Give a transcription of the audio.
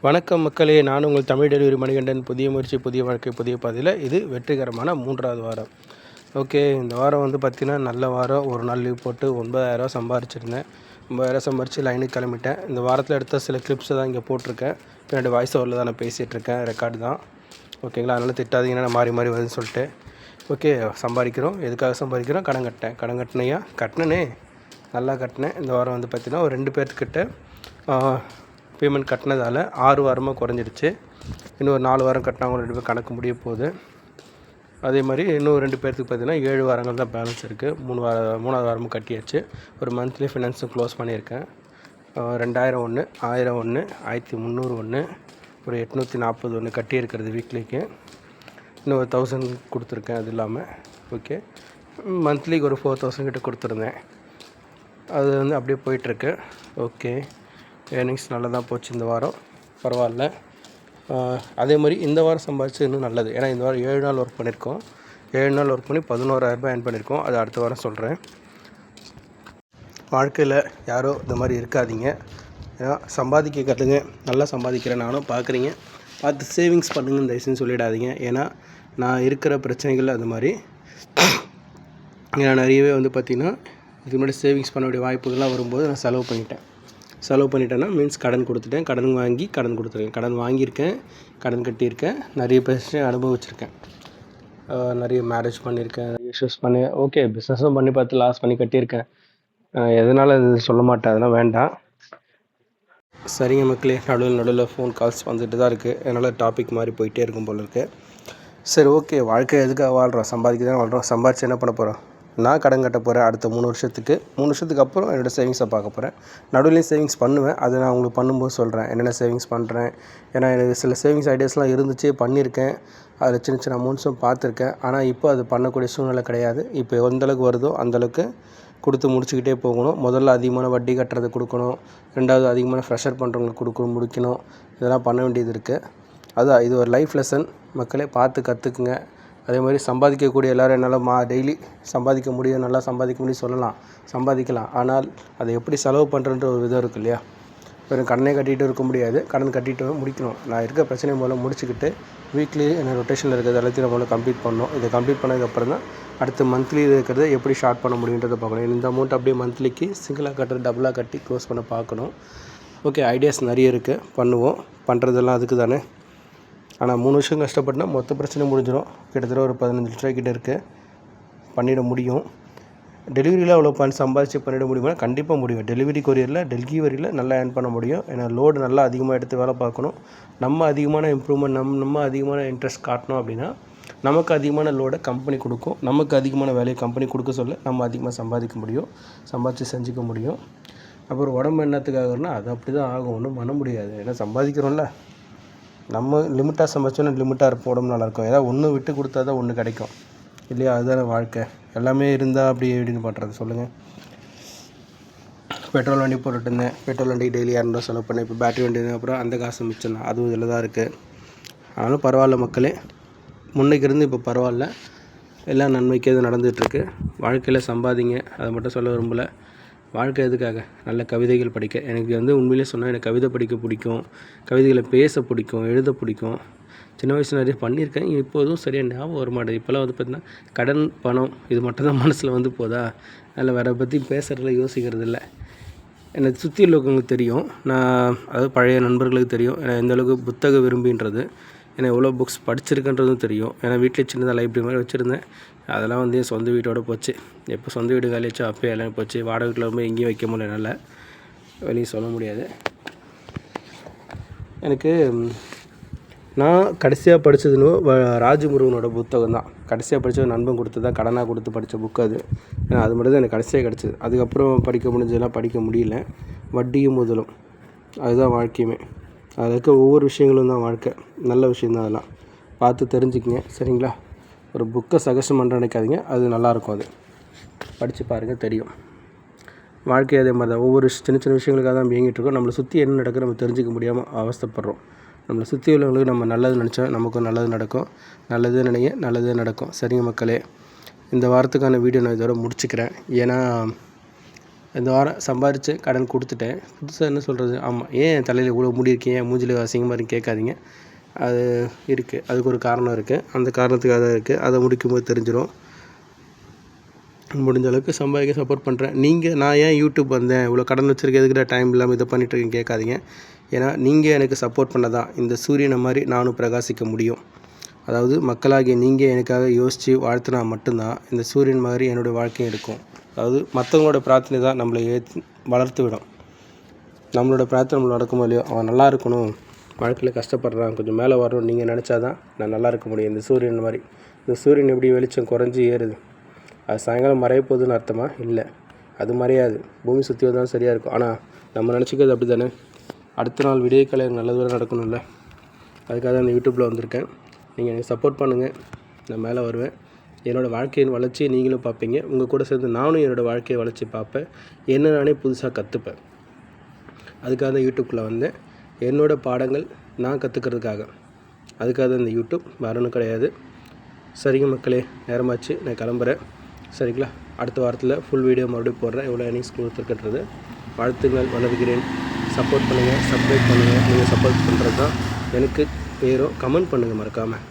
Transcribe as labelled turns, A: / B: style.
A: வணக்கம் மக்களே, நான் உங்கள் தமிழ் டெலிவரி மணிகண்டன். புதிய முயற்சி, புதிய வாழ்க்கை, புதிய பாதையில் இது வெற்றிகரமான 3வது வாரம். ஓகே, இந்த வாரம் பார்த்திங்கன்னா நல்ல வாரம். ஒரு நாள் லீவ் போட்டு 9,000 சம்பாரிச்சிருந்தேன். 9,000 சம்பாரித்து லைனுக்கு கிளம்பிட்டேன். இந்த வாரத்தில் எடுத்த சில கிளிப்ஸை தான் இங்கே போட்டிருக்கேன். பின்னாடி வாய்ஸ் ஓவரில் தான் நான் பேசிகிட்ருக்கேன், ரெக்கார்டு தான். ஓகேங்களா, அதனால் திட்டாதீங்கன்னா நான் மாறி மாறி வருதுன்னு சொல்லிட்டு. ஓகே, சம்பாதிக்கிறோம். எதுக்காக சம்பாதிக்கிறோம்? கடன் கட்டினையா கட்டினே நல்லா கட்டினேன். இந்த வாரம் பார்த்திங்கன்னா ஒரு 2 பேர்த்துக்கிட்ட பேமெண்ட் கட்டினதால் 6 வாரமாக குறைஞ்சிடுச்சு. இன்னும் ஒரு 4 வாரம் கட்டினா அவங்க 2 பேர் கணக்கு முடிய போகுது. அதே மாதிரி இன்னும் 2 பேர்த்துக்கு பார்த்திங்கன்னா 7 வாரங்கள் தான் பேலன்ஸ் இருக்குது. 3வது வாரமும் கட்டியாச்சு. ஒரு மந்த்லி ஃபினான்ஸும் க்ளோஸ் பண்ணியிருக்கேன். 2000 ஒன்று, 1000 ஒன்று, 1300 ஒன்று, ஒரு 840 ஒன்று கட்டியிருக்கிறது வீக்லிக்கு. இன்னும் ஒரு 1000 கொடுத்துருக்கேன். அது இல்லாமல் ஓகே, மந்த்லிக்கு ஒரு 4000 கிட்ட கொடுத்துருந்தேன். அது அப்படியே போயிட்டுருக்கு. ஓகே, ஏர்னிங்ஸ் நல்லா தான் போச்சு இந்த வாரம், பரவாயில்ல. அதே மாதிரி இந்த வாரம் சம்பாதிச்சது இன்னும் நல்லது. ஏன்னா இந்த வாரம் 7 நாள் ஒர்க் பண்ணியிருக்கோம். 7 நாள் ஒர்க் பண்ணி 11,000 ஏர்ன் பண்ணியிருக்கோம். அது அடுத்த வாரம் சொல்கிறேன். வாழ்க்கையில் யாரோ இந்த மாதிரி இருக்காதீங்க. ஏன்னா சம்பாதிக்க கற்றுங்க. நல்லா சம்பாதிக்கிறேன் நானும், பார்க்குறீங்க, பார்த்து சேவிங்ஸ் பண்ணுங்கன்னு தயவுசெய்து சொல்லிடாதீங்க. ஏன்னா நான் இருக்கிற பிரச்சனைகள் அது மாதிரி. ஏன்னா நிறையவே பார்த்திங்கன்னா இதுக்கு முன்னாடி சேவிங்ஸ் பண்ண வேண்டிய வாய்ப்புகள்லாம் வரும்போது நான் செலவு பண்ணிட்டேன்னா மீன்ஸ் கடன் கொடுத்துட்டேன். கடன் கொடுத்துருக்கேன். கடன் வாங்கியிருக்கேன், கடன் கட்டியிருக்கேன், நிறைய பிரச்சனை அனுபவிச்சிருக்கேன். நிறைய மேரேஜ் பண்ணியிருக்கேன், நிறைய இஷ்யூஸ் ஓகே, பிஸ்னஸும் பண்ணி பார்த்து லாஸ் பண்ணி கட்டியிருக்கேன். எதனால் இது சொல்ல மாட்டேன், அதெல்லாம் வேண்டாம். சரிங்க மக்களே, நடுவில் ஃபோன் கால்ஸ் வந்துட்டு தான் இருக்குது. அதனால் டாபிக் மாதிரி போயிட்டே இருக்கும் போல இருக்குது. சரி, ஓகே, வாழ்க்கை எதுக்காக வாழ்கிறோம்? சம்பாதிக்க தான் வாழ்கிறோம். சம்பாதிச்சு என்ன பண்ண போகிறோம்? நான் கடன் கட்ட போகிறேன் அடுத்த 3 வருஷத்துக்கு அப்புறம் என்னோடய சேவிங்ஸை பார்க்க போகிறேன். நடுவுலேயும் சேவிங்ஸ் பண்ணுவேன். அதை நான் உங்களுக்கு பண்ணும்போது சொல்கிறேன் என்னென்ன சேவிங்ஸ் பண்ணுறேன். ஏன்னா எனக்கு சில சேவிங்ஸ் ஐடியாஸ்லாம் இருந்துச்சு, பண்ணியிருக்கேன். அதில் சின்ன சின்ன அமௌண்ட்ஸும் பார்த்துருக்கேன். ஆனால் இப்போ அது பண்ணக்கூடிய சூழ்நிலை கிடையாது. இப்போ எந்தளவுக்கு வருதோ அந்தளவுக்கு கொடுத்து முடிச்சுக்கிட்டே போகணும். முதல்ல அதிகமான வட்டி கட்டுறது கொடுக்கணும். 2வது அதிகமான ஃப்ரெஷர் பண்ணுறவங்களுக்கு முடிக்கணும். இதெல்லாம் பண்ண வேண்டியது இருக்குது. அதான் இது ஒரு லைஃப் லெசன். மக்களே பார்த்து கற்றுக்குங்க. அதே மாதிரி சம்பாதிக்கக்கூடிய எல்லோரும் என்னால் டெய்லி சம்பாதிக்க முடியும், நல்லா சம்பாதிக்க முடியும் சம்பாதிக்கலாம். ஆனால் அதை எப்படி செலவு பண்ணுறன்ற ஒரு விதம் இருக்குது இல்லையா? வெறும் கடனே கட்டிகிட்டு இருக்க முடியாது. கடன் கட்டிட்டு முடிக்கணும். நான் இருக்க பிரச்சனை மூலம் முடிச்சுக்கிட்டு வீக்லி என்ன ரொட்டேஷனில் இருக்கிறது எல்லாத்தையும் நம்மளால் கம்ப்ளீட் பண்ணணும். இதை கம்ப்ளீட் பண்ணதுக்கப்புறம் தான் அடுத்து மந்த்லி இருக்கிறத எப்படி ஷார்ட் பண்ண முடியுன்றதை பார்க்கணும். இந்த அமௌண்ட் அப்படியே மந்த்லிக்கு சிங்கிளாக கட்டுறது டபுளாக கட்டி க்ளோஸ் பண்ண பார்க்கணும். ஓகே, ஐடியாஸ் நிறைய இருக்குது, பண்ணுவோம். பண்ணுறதெல்லாம் அதுக்கு தானே. ஆனால் 3 வருஷம் கஷ்டப்பட்டுனா மொத்த பிரச்சனை முடிஞ்சிடும். கிட்டத்தட்ட ஒரு 15 லட்ச ரூபாய்க்கிட்ட இருக்குது, பண்ணிட முடியும். டெலிவரியில் அவ்வளோ சம்பாதிச்சு பண்ணிட முடியுமா? கண்டிப்பாக முடியும். டெலிவரியில் நல்லா ஏர்ன் பண்ண முடியும். ஏன்னா லோடு நல்லா அதிகமாக எடுத்து வேலை பார்க்கணும். நம்ம அதிகமான இம்ப்ரூவ்மெண்ட் நம்ம அதிகமான இன்ட்ரெஸ்ட் காட்டணும் அப்படின்னா நமக்கு அதிகமான லோடை கம்பெனி கொடுக்கும். நமக்கு அதிகமான வேலையை கம்பெனி கொடுக்க சொல்ல நம்ம அதிகமாக சம்பாதிக்க முடியும், சம்பாதிச்சு செஞ்சுக்க முடியும். அப்புறம் உடம்பு என்னத்துக்காகனா அது அப்படி தான் ஆகும், ஒன்றும் பண்ண முடியாது. ஏன்னா சம்பாதிக்கிறோம்ல, நம்ம லிமிட்டாக சம்பாதிச்சோன்னா லிமிட்டாக இருப்போம், உடம்பு நல்லாயிருக்கும். ஏதாவது ஒன்று விட்டு கொடுத்தா தான் ஒன்று கிடைக்கும் இல்லையா? அதுதானே வாழ்க்கை. எல்லாமே இருந்தால் அப்படி எப்படின்னு பண்ணுறது சொல்லுங்கள். பெட்ரோல் வண்டி போட்டுருந்தேன். பெட்ரோல் வண்டிக்கு டெய்லி 200 செலவு பண்ணேன். இப்போ பேட்டரி வண்டி அப்புறம் அந்த காசு மிச்சம் தான், அதுவும் இதில் தான் இருக்குது. ஆனாலும் பரவாயில்ல மக்களே, முன்னைக்கு இருந்து இப்போ பரவாயில்ல. எல்லாம் நன்மைக்கு எது நடந்துகிட்ருக்கு. வாழ்க்கையில் சம்பாதிங்க, அதை மட்டும் சொல்ல விரும்பலை. வாழ்க்கை எதுக்காக? நல்ல கவிதைகள் படிக்க. எனக்கு உண்மையிலே சொன்னால் எனக்கு கவிதை படிக்க பிடிக்கும், கவிதைகளை பேச பிடிக்கும், எழுத பிடிக்கும். சின்ன வயசில் நிறைய பண்ணியிருக்கேன். இப்போதும் சரியாக ஞாபகம் வர மாட்டேது. இப்போல்லாம் பார்த்திங்கன்னா கடன், பணம் இது மட்டும் தான் மனசில் போதா. அதில் வேறு பற்றி பேசுகிறதுல யோசிக்கிறது இல்லை. எனக்கு சுற்றி உள்ளவங்களுக்கு தெரியும், நான் அதாவது பழைய நண்பர்களுக்கு தெரியும் ஏன்னா எந்தளவுக்கு புத்தக விரும்பின்றது. ஏன்னா எவ்வளோ புக்ஸ் படிச்சிருக்கன்றதும் தெரியும். ஏன்னா வீட்டில் சின்னதாக லைப்ரரி மாதிரி வச்சுருந்தேன். அதெல்லாம் என் சொந்த வீட்டோடு போச்சு. எப்போ சொந்த வீடு காலியாச்சோ அப்போயே எல்லாம் போச்சு. வாடகை வீட்டில் ரொம்ப எங்கேயும் வைக்க முடியல, என்னால் வெளியே சொல்ல முடியாது. எனக்கு நான் கடைசியாக படித்ததுன்னு ராஜமுருகனோட புத்தகம் தான். கடைசியாக படித்த நண்பன் கொடுத்து தான் கடனாக கொடுத்து படித்த புக்கு அது. ஏன்னா அது மட்டும் தான் எனக்கு கடைசியாக கிடச்சிது. அதுக்கப்புறம் படிக்க முடிஞ்சதெல்லாம் படிக்க முடியல. வட்டியும் முதலும் அதுதான் வாழ்க்கையுமே. அதில் இருக்க ஒவ்வொரு விஷயங்களும் தான் வாழ்க்கை. நல்ல விஷயந்தான், அதெல்லாம் பார்த்து தெரிஞ்சுக்கிங்க சரிங்களா? ஒரு புக்கை சஜஷன் பண்ணுற நினைக்காதீங்க, அது நல்லாயிருக்கும். அது படித்து பாருங்கள், தெரியும். வாழ்க்கை அதே மாதிரி தான். ஒவ்வொரு சின்ன சின்ன விஷயங்களுக்காக தான் இயங்கிட்டுருக்கோம். நம்மளை சுற்றி என்ன நடக்குது நம்ம தெரிஞ்சிக்க முடியாமல் அவஸ்தைப்படுறோம். நம்மளை சுற்றி உள்ளவங்களுக்கு நம்ம நல்லது நினச்சா நமக்கும் நல்லது நடக்கும். நல்லது நினைங்க, நல்லதே நடக்கும். சரிங்க மக்களே, இந்த வாரத்துக்கான வீடியோ நான் இதோட முடிச்சுக்கிறேன். ஏன்னா இந்த வாரம் சம்பாரித்து கடன் கொடுத்துட்டேன். புதுசாக என்ன சொல்கிறது, ஆமாம், ஏன் தலையில் இவ்வளோ முடி இருக்கீங்க, மூஞ்சில் அசிங்கமாக இருக்குன்னு கேட்காதீங்க. அது இருக்குது, அதுக்கு ஒரு காரணம் இருக்குது. அந்த காரணத்துக்காக தான் இருக்குது. அதை முடிக்கும்போது தெரிஞ்சிடும். முடிஞ்ச அளவுக்கு சம்பாதிக்க சப்போர்ட் பண்ணுறேன். நான் ஏன் யூடியூப் வந்தேன், இவ்வளோ கடன் வச்சுருக்க, எதுக்கிட்ட டைம் இல்லாமல் இதை பண்ணிட்டுருக்கேன்னு கேட்காதீங்க. ஏன்னா நீங்கள் எனக்கு சப்போர்ட் பண்ண தான் இந்த சூரியனை மாதிரி நானும் பிரகாசிக்க முடியும். அதாவது மக்களாகிய நீங்கள் எனக்காக யோசித்து வாழ்த்தினா மட்டும்தான் இந்த சூரியன் மாதிரி என்னுடைய வாழ்க்கையும் இருக்கும். அதாவது மற்றவங்களோட பிரார்த்தனை தான் நம்மளை வளர்த்து விடும். நம்மளோட பிரார்த்தனை நம்மளை நடக்குமோ இல்லையோ, அவன் நல்லா இருக்கணும், வாழ்க்கையில் கஷ்டப்படுறான், கொஞ்சம் மேலே வரணும்னு நீங்கள் நினச்சா தான் நான் நல்லா இருக்க முடியும். இந்த சூரியன் மாதிரி. இந்த சூரியன் எப்படி வெளிச்சம் குறைஞ்சி ஏறுது, அது சாயங்காலம் மறைய போகுதுன்னு அர்த்தமா? இல்லை, அது மறையாது. பூமி சுற்றி வந்தாலும் சரியாக இருக்கும். ஆனால் நம்ம நினச்சிக்கிறது அப்படி தானே. அடுத்த நாள் விடியற்காலை நல்ல தூரம் நடக்கணும்ல, அதுக்காக தான் இந்த யூடியூப்பில் வந்திருக்கேன். நீங்கள் எனக்கு சப்போர்ட் பண்ணுங்கள், நான் மேலே வருவேன். என்னோடய வாழ்க்கையின் வளர்ச்சியை நீங்களும் பார்ப்பீங்க. உங்கள் கூட சேர்ந்து நானும் என்னோடய வாழ்க்கையை வளர்ச்சி பார்ப்பேன். என்ன நானே புதுசாக கற்றுப்பேன். அதுக்காக தான் யூடியூப்பில் வந்தேன். என்னோடய பாடங்கள் நான் கற்றுக்கிறதுக்காக. அதுக்காக தான் இந்த யூடியூப், வேற ஒன்றும் கிடையாது. சரிங்க மக்களே, நேரமாச்சு, நான் கிளம்புறேன். சரிங்களா? அடுத்த வாரத்தில் ஃபுல் வீடியோ மறுபடியும் போடுறேன், எவ்வளோ ஏர்னிங்ஸ் கொடுத்துருக்கன்றது. வாழ்த்துங்கள், வளர்கிறேன். சப்போர்ட் பண்ணுங்கள், சப்ஸ்கிரைப் பண்ணுங்கள். நீங்கள் சப்போர்ட் பண்ணுறது தான் எனக்கு பேரும். கமெண்ட் பண்ணுங்கள் மறக்காமல்.